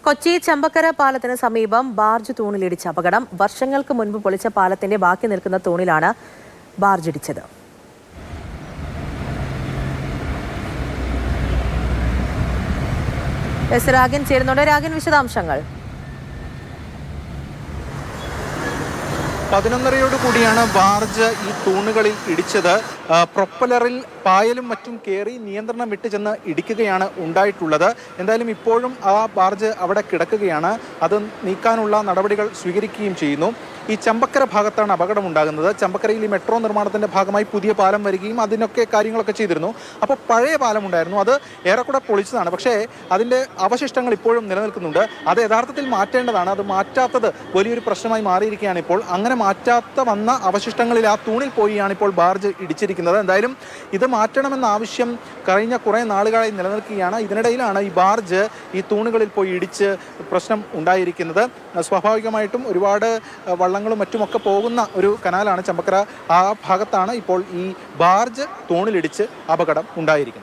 കൊച്ചി ചമ്പക്കര പാലത്തിന് സമീപം ബാർജ് തൂണിലിടിച്ച അപകടം. വർഷങ്ങൾക്ക് മുൻപ് പൊളിച്ച പാലത്തിന്റെ ബാക്കി നിൽക്കുന്ന തൂണിലാണ് ബാർജ് ഇടിച്ചത്. രാഗൻ ചേരുന്നുണ്ട്. രാഗൻ, വിശദാംശങ്ങൾ. 11:30 കൂടിയാണ് ബാർജ് ഈ തൂണുകളിൽ ഇടിച്ചത്. പ്രൊപ്പലറിൽ പായലും മറ്റും കയറി നിയന്ത്രണം വിട്ട് ചെന്ന് ഇടിക്കുകയാണ് ഉണ്ടായിട്ടുള്ളത്. എന്തായാലും ഇപ്പോഴും ആ ബാർജ് അവിടെ കിടക്കുകയാണ്. അത് നീക്കാനുള്ള നടപടികൾ സ്വീകരിക്കുകയും ചെയ്യുന്നു. ഈ ചമ്പക്കര ഭാഗത്താണ് അപകടമുണ്ടാകുന്നത്. ചമ്പക്കരയിൽ ഈ മെട്രോ നിർമ്മാണത്തിൻ്റെ ഭാഗമായി പുതിയ പാലം വരികയും അതിനൊക്കെ കാര്യങ്ങളൊക്കെ ചെയ്തിരുന്നു. അപ്പോൾ പഴയ പാലം ഉണ്ടായിരുന്നു, അത് ഏറെക്കൂടെ പൊളിച്ചതാണ്. പക്ഷേ അതിൻ്റെ അവശിഷ്ടങ്ങൾ ഇപ്പോഴും നിലനിൽക്കുന്നുണ്ട്. അത് യഥാർത്ഥത്തിൽ മാറ്റേണ്ടതാണ്. അത് മാറ്റാത്തത് വലിയൊരു പ്രശ്നമായി മാറിയിരിക്കുകയാണ് ഇപ്പോൾ. അങ്ങനെ മാറ്റാത്ത വന്ന അവശിഷ്ടങ്ങളിൽ ആ തൂണിൽ പോയാണ് ഇപ്പോൾ ബാർജ് ഇടിച്ചിരിക്കുന്നത്. എന്തായാലും ഇത് മാറ്റണമെന്ന ആവശ്യം കഴിഞ്ഞ കുറേ നാളുകളായി നിലനിൽക്കുകയാണ്. ഇതിനിടയിലാണ് ഈ ബാർജ് ഈ തൂണുകളിൽ പോയി ഇടിച്ച് പ്രശ്നം ഉണ്ടായിരിക്കുന്നത്. സ്വാഭാവികമായിട്ടും ഒരുപാട് വള്ളങ്ങളും മറ്റുമൊക്കെ പോകുന്ന ഒരു കനാലാണ് ചമ്പക്കര. ആ ഭാഗത്താണ് ഇപ്പോൾ ഈ ബാർജ് തൂണിലിടിച്ച് അപകടം ഉണ്ടായിരിക്കുന്നത്.